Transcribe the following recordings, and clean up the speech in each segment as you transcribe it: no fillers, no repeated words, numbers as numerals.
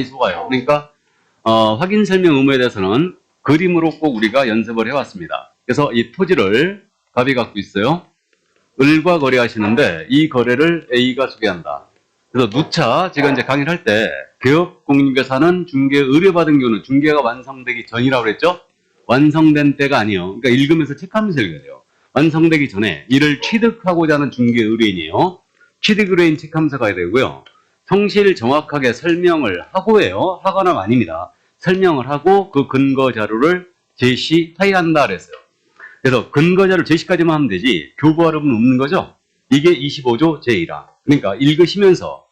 속아요. 그러니까 확인 설명 의무에 대해서는 그림으로 꼭 우리가 연습을 해왔습니다. 그래서 이 토지를 갑이 갖고 있어요. 을과 거래하시는데 이 거래를 A가 소개한다. 그래서 누차 제가 이제 강의를 할 때 개업공인중개사는 중개 의뢰받은 경우는 중개가 완성되기 전이라고 그랬죠? 완성된 때가 아니에요. 그러니까 읽으면서 체크하면서 읽어야 돼요. 완성되기 전에 이를 취득하고자 하는 중개 의뢰인이에요. 취득 의뢰인 체크하면서 가야 되고요. 성실 정확하게 설명을 하고 해요. 하거나 아닙니다. 설명을 하고 그 근거 자료를 제시해야 한다 그랬어요. 그래서 근거 자료 제시까지만 하면 되지 교부하려면 없는 거죠. 이게 25조 제1항. 그러니까 읽으시면서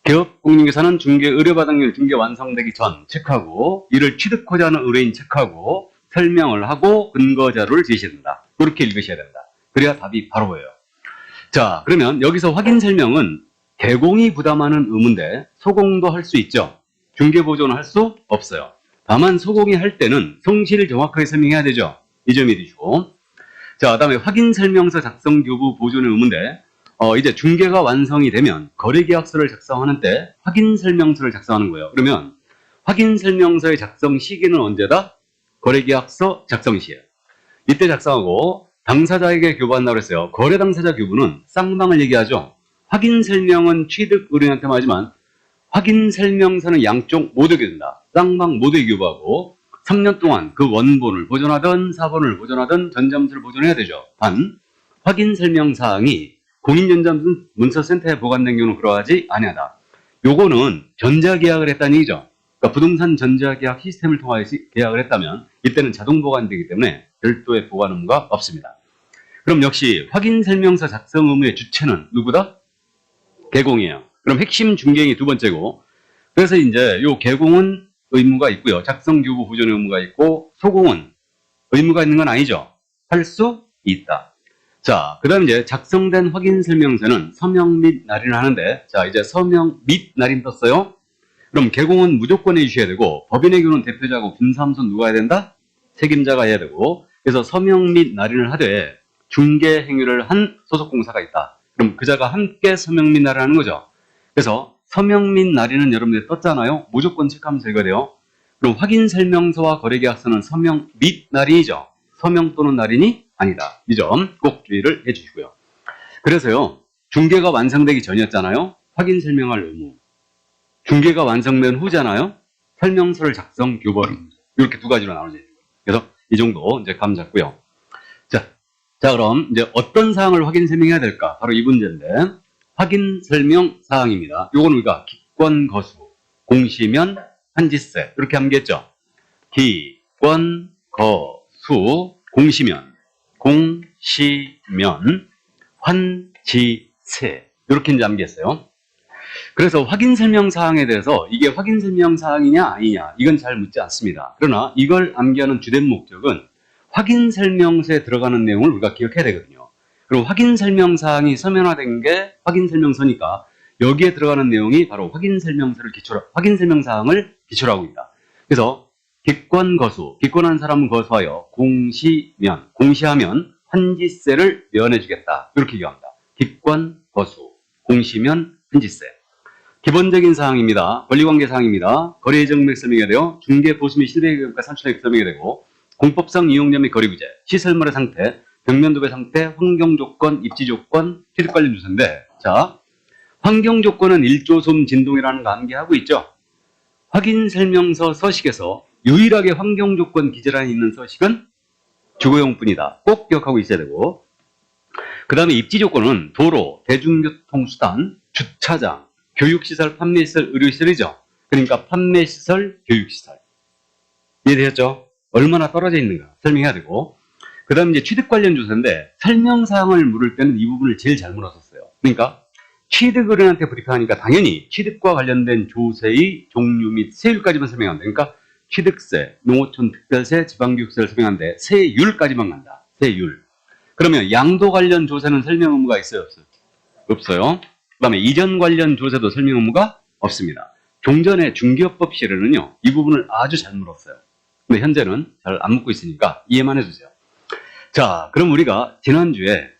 개업공인중개사는 중개 의뢰받은 경우 중개 완성되기 전 체크하고 이를 취득하고자 하는 의뢰인 체크하고 설명을 하고 근거 자료를 제시한다. 그렇게 읽으셔야 된다. 그래야 답이 바로 보여요. 자, 그러면 여기서 확인 설명은 개공이 부담하는 의무인데 소공도 할 수 있죠. 중개 보조는 할 수 없어요. 다만 소공이 할 때는 성실을 정확하게 설명해야 되죠. 이 점 이해되시고. 자, 그다음에 확인 설명서 작성 교부 보존의 의무인데 이제 중개가 완성이 되면 거래계약서를 작성하는 때 확인 설명서를 작성하는 거예요. 그러면 확인 설명서의 작성 시기는 언제다? 거래계약서 작성 시에. 이때 작성하고 당사자에게 교부한다고 그랬어요. 거래 당사자 교부는 쌍방을 얘기하죠. 확인 설명은 취득 의뢰인한테만 하지만 확인 설명서는 양쪽 모두에게 준다. 쌍방 모두에게 교부하고 3년 동안 그 원본을 보존하든 사본을 보존하든 전자문서를 보존해야 되죠. 단 확인 설명 사항이 공인전자문서센터에 보관된 경우는 그러하지 아니하다. 요거는 전자계약을 했다는 얘기죠. 그러니까 부동산 전자계약 시스템을 통하여 계약을 했다면 이때는 자동 보관되기 때문에 별도의 보관 의무가 없습니다. 그럼 역시 확인 설명서 작성 의무의 주체는 누구다? 개공이에요. 그럼 핵심 중개인이 두 번째고, 그래서 이제 요 개공은 의무가 있고요. 작성 교부 보존 의무가 있고, 소공은 의무가 있는 건 아니죠. 할 수 있다. 자, 그 다음 이제 작성된 확인 설명서는 서명 및 날인을 하는데, 자, 이제 서명 및 날인 떴어요. 그럼 개공은 무조건 해주셔야 되고, 법인의 경우는 대표자고 김삼선 누가 해야 된다? 책임자가 해야 되고, 그래서 서명 및 날인을 하되 중개 행위를 한 소속공사가 있다. 그럼 그자가 함께 서명 및 날인을 하는 거죠. 그래서 서명 및 날인은 여러분들 떴잖아요. 무조건 체크하면서 읽어야 돼요. 그럼 확인 설명서와 거래계약서는 서명 및 날인이죠. 서명 또는 날인이 아니다. 이 점 꼭 주의를 해주시고요. 그래서요, 중개가 완성되기 전이었잖아요. 확인 설명할 의무. 중개가 완성된 후잖아요. 설명서를 작성, 교부하는 의무. 이렇게 두 가지로 나눠져 있는 거예요. 그래서 이 정도 이제 감 잡고요. 자, 그럼 이제 어떤 사항을 확인 설명해야 될까? 바로 이 문제인데, 확인 설명 사항입니다. 요건 우리가 기권 거수, 공시면, 환지세 이렇게 암기했죠. 기권 거수, 공시면, 환지세 이렇게 이제 암기했어요. 그래서 확인 설명 사항에 대해서 이게 확인 설명 사항이냐 아니냐 이건 잘 묻지 않습니다. 그러나 이걸 암기하는 주된 목적은 확인 설명서에 들어가는 내용을 우리가 기억해야 되거든요. 그리고 확인 설명 사항이 서면화된 게 확인 설명서니까 여기에 들어가는 내용이 바로 확인 설명 사항을 기초로 하고 있다. 그래서 기권 거수, 기권한 사람은 거수하여 공시하면 환지세를 면해주겠다. 이렇게 얘기합니다. 기권 거수, 공시면 환지세. 기본적인 사항입니다. 권리관계 사항입니다. 거래 정맥 설명해야 돼요. 중개 보수 및 실외계획과 산출액 설명해야 되고, 공법상 이용자 및 거래 규제, 시설물의 상태, 벽면 도배 상태, 환경 조건, 입지 조건, 취득 관련 조서인데, 자, 환경 조건은 일조소음 진동이라는 거 암기하고 있죠. 확인 설명서 서식에서 유일하게 환경 조건 기재란이 있는 서식은 주거용뿐이다. 꼭 기억하고 있어야 되고, 그 다음에 입지 조건은 도로, 대중교통수단, 주차장, 교육시설, 판매시설, 의료시설이죠. 그러니까 판매시설, 교육시설. 이해되셨죠? 얼마나 떨어져 있는가 설명해야 되고, 그 다음 이제 취득 관련 조사인데 설명사항을 물을 때는 이 부분을 제일 잘 물었었어요. 그러니까 취득 의뢰인한테 브리핑하니까 당연히 취득과 관련된 조세의 종류 및 세율까지만 설명한다. 그러니까 취득세, 농어촌 특별세, 지방교육세를 설명하는데 세율까지만 간다. 세율. 그러면 양도 관련 조세는 설명 의무가 있어요? 없어요? 없어요. 그 다음에 이전 관련 조세도 설명 의무가 없습니다. 종전의 중개업법 시에는요 이 부분을 아주 잘 물었어요. 근데 현재는 잘 안 묻고 있으니까 이해만 해주세요. 자, 그럼 우리가 지난주에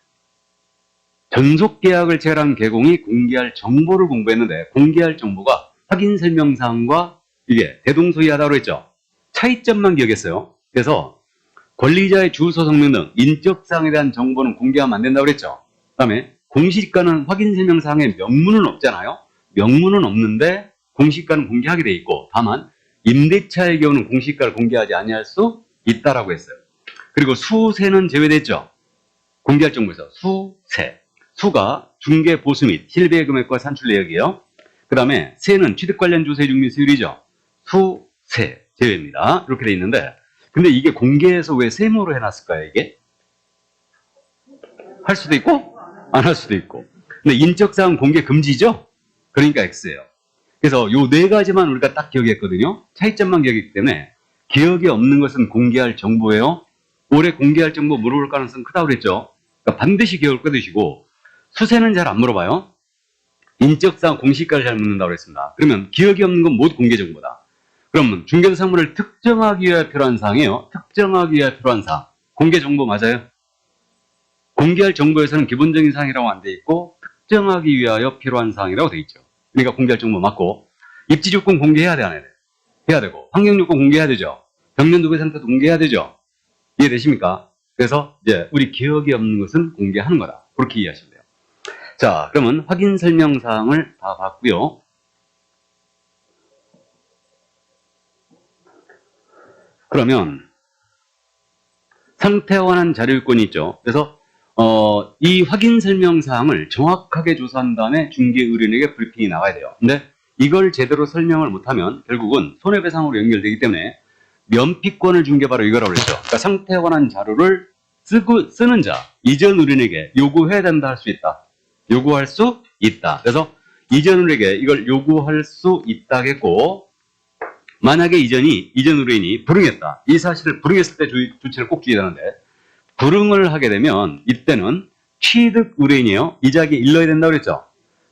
전속계약을 체결한 개공이 공개할 정보를 공부했는데 공개할 정보가 확인 설명사항과 이게 대동소이하다고 했죠. 차이점만 기억했어요. 그래서 권리자의 주소, 성명 등 인적사항에 대한 정보는 공개하면 안 된다고 그랬죠. 그다음에 공시가는 확인설명사항에 명문은 없잖아요. 명문은 없는데 공시가는 공개하게 돼 있고, 다만 임대차의 경우는 공시가를 공개하지 아니할 수 있다라고 했어요. 그리고 수세는 제외됐죠. 공개할 정보에서 수세. 수가 중개 보수 및 실배 금액과 산출 내역이에요. 그 다음에 세는 취득 관련 조세 중미 수율이죠. 수세 제외입니다. 이렇게 돼 있는데, 근데 이게 공개해서 왜 세모로 해놨을까요? 이게 할 수도 있고 안 할 수도 있고. 근데 인적사항 공개 금지죠. 그러니까 X예요. 그래서 요 네 가지만 우리가 딱 기억했거든요. 차이점만 기억했기 때문에 기억이 없는 것은 공개할 정보예요. 올해 공개할 정보 물어볼 가능성 크다고 그랬죠. 그러니까 반드시 기억을 꺼두시고, 수세는 잘 안 물어봐요. 인적사항 공시가를 잘 묻는다고 그랬습니다. 그러면 기억이 없는 건 모두 공개 정보다. 그러면 중개도 상물을 특정하기 위해 필요한 사항이에요. 특정하기 위해 필요한 사항. 공개 정보 맞아요? 공개할 정보에서는 기본적인 사항이라고 안 돼 있고 특정하기 위하여 필요한 사항이라고 돼 있죠. 그러니까 공개할 정보 맞고, 입지 조건 공개해야 돼, 안 해야 돼? 해야 되고, 환경 요건 공개해야 되죠. 벽면 도배 상태도 공개해야 되죠. 이해되십니까? 그래서 이제 우리 기억이 없는 것은 공개하는 거다. 그렇게 이해하시면 돼요. 자, 그러면 확인 설명 사항을 다 봤고요. 그러면 상태 원한 자료요건이 있죠. 그래서 이 확인 설명 사항을 정확하게 조사한 다음에 중개 의뢰인에게 브리핑이 나가야 돼요. 근데 이걸 제대로 설명을 못하면 결국은 손해배상으로 연결되기 때문에 면피권을 준 게 바로 이거라고 그랬죠. 그러니까 상태 원한 자료를 쓰는 자, 이전 의뢰인에게 요구해야 된다 할 수 있다. 요구할 수 있다. 그래서 이전 의뢰인에게 이걸 요구할 수 있다겠고, 만약에 이전 의뢰인이 불응했다. 이 사실을 불응했을 때 조치를 꼭 주의하는데, 불응을 하게 되면 이때는 취득 의뢰인이에요. 이 자기에 일러야 된다고 그랬죠.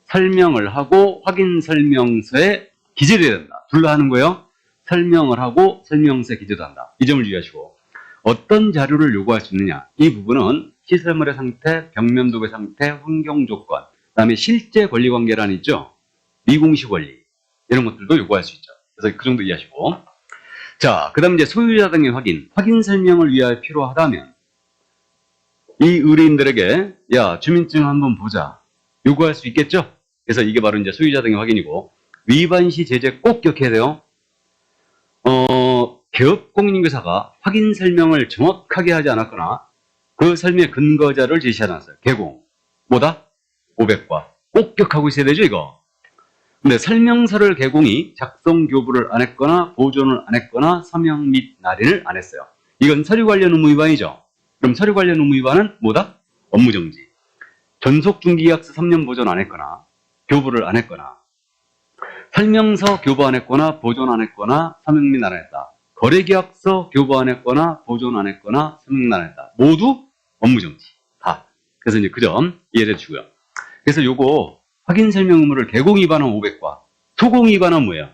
설명을 하고 확인 설명서에 기재를 해야 된다. 둘러 하는 거예요. 설명을 하고 설명서에 기재도 한다. 이 점을 주의하시고, 어떤 자료를 요구할 수 있느냐. 이 부분은 시설물의 상태, 벽면 도배 상태, 환경 조건, 그다음에 실제 권리 관계란 있죠. 미공시 권리 이런 것들도 요구할 수 있죠. 그래서 그 정도 이해하시고, 자, 그다음 이제 소유자 등의 확인 설명을 위하여 필요하다면 이 의뢰인들에게 야 주민증 한번 보자 요구할 수 있겠죠. 그래서 이게 바로 이제 소유자 등의 확인이고, 위반 시 제재 꼭 기억해야 돼요. 개업 공인인계사가 확인 설명을 정확하게 하지 않았거나 그 설명의 근거자를 제시하지 않았어요. 개공 뭐다? 500과 꼭 기억하고 있어야 되죠, 이거. 근데 설명서를 개공이 작성 교부를 안 했거나 보존을 안 했거나 서명 및 날인을 안 했어요. 이건 서류 관련 의무 위반이죠. 그럼 서류 관련 의무 위반은 뭐다? 업무정지. 전속 중기계약서 3년 보존 안 했거나 교부를 안 했거나 설명서 교부 안 했거나 보존 안 했거나 서명 및 날 안 했다. 거래계약서 교부 안 했거나 보존 안 했거나 서명 및 날 안 했다. 모두 업무정지. 다. 그래서 이제 그 점 이해해 주시고요. 그래서 요거 확인 설명 의무를 개공 위반은 500과 소공 위반은 뭐예요?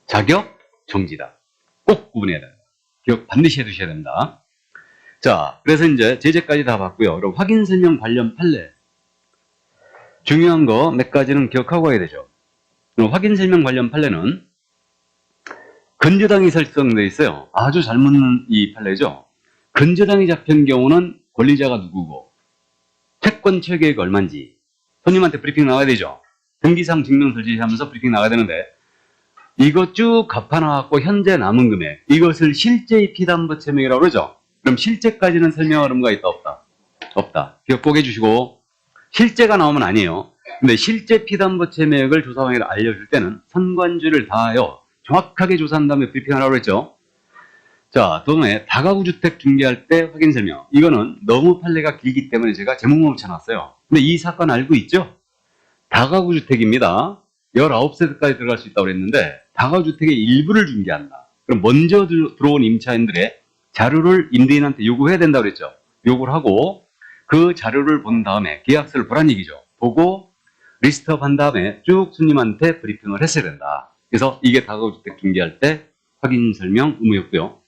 자격 정지다. 꼭 구분해야 된다. 기억 반드시 해 두셔야 된다. 자, 그래서 이제 제재까지 다 봤고요. 그럼 확인 설명 관련 판례. 중요한 거 몇 가지는 기억하고 가야 되죠. 그럼 확인 설명 관련 판례는 근저당이 설정되어 있어요. 아주 잘 묻는 이 판례죠. 근저당이 잡힌 경우는 권리자가 누구고, 채권 체계액이 얼마인지 손님한테 브리핑 나와야 되죠. 등기상 증명서 제시하면서 브리핑 나가야 되는데, 이거 쭉 갚아나왔고 현재 남은 금액, 이것을 실제의 피담보채액이라고 그러죠. 그럼 실제까지는 설명할 의무가 있다 없다? 없다. 기억 꼭 해주시고, 실제가 나오면 아니에요. 근데 실제 피담보채액을 조사방해를 알려줄 때는 선관주를 다하여 정확하게 조사한 다음에 브리핑하라고 했죠. 자, 다음에 다가구 주택 중개할 때 확인 설명. 이거는 너무 판례가 길기 때문에 제가 제목만 붙여놨어요. 근데 이 사건 알고 있죠? 다가구 주택입니다. 19세대까지 들어갈 수 있다고 그랬는데 다가구 주택의 일부를 중개한다. 그럼 먼저 들어온 임차인들의 자료를 임대인한테 요구해야 된다고 그랬죠. 요구를 하고 그 자료를 본 다음에 계약서를 보란 얘기죠. 보고 리스트업 한 다음에 쭉 손님한테 브리핑을 했어야 된다. 그래서 이게 다가구 주택 중개할 때 확인 설명 의무였고요.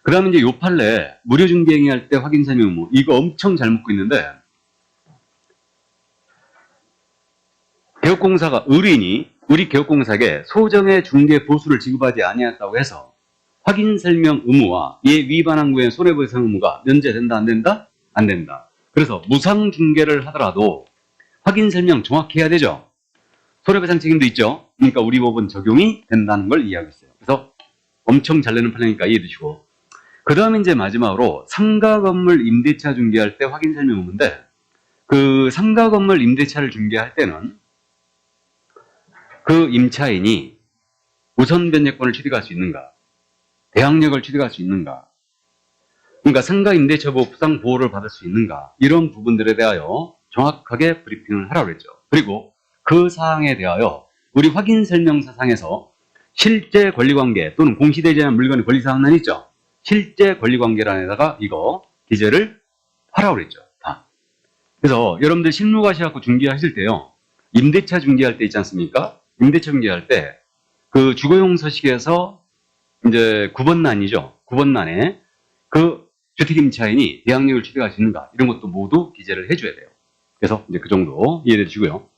그 다음에 이제 요 판례 무료 중개 행위할 때 확인 설명 의무, 이거 엄청 잘 묻고 있는데, 개업공사가 의뢰인이 우리 개업공사에게 소정의 중개 보수를 지급하지 아니했다고 해서 확인 설명 의무와 이에 위반한 후에 손해배상 의무가 면제된다 안 된다? 안 된다. 그래서 무상 중개를 하더라도 확인 설명 정확히 해야 되죠. 손해배상 책임도 있죠. 그러니까 우리 법은 적용이 된다는 걸 이해하고 있어요. 그래서 엄청 잘 내는 판례니까 이해해 주시고. 그 다음에 이제 마지막으로 상가 건물 임대차 중개할 때 확인 설명 의무인데, 그 상가 건물 임대차를 중개할 때는 그 임차인이 우선 변제권을 취득할 수 있는가, 대항력을 취득할 수 있는가, 그러니까 상가 임대차 법상 보호를 받을 수 있는가, 이런 부분들에 대하여 정확하게 브리핑을 하라고 했죠. 그리고 그 사항에 대하여 우리 확인 설명서상에서 실제 권리관계 또는 공시되지 않은 물건의 권리사항란 있죠. 실제 권리관계란에다가 이거 기재를 하라고 그랬죠. 다. 그래서 여러분들 실무 가셔갖고 중개하실 때요, 임대차 중개할 때 있지 않습니까? 임대차 중개할 때 그 주거용 서식에서 이제 9번란이죠. 9번란에 그 주택임차인이 대항력을 취득할 수 있는가, 이런 것도 모두 기재를 해줘야 돼요. 그래서 이제 그 정도 이해해 주시고요.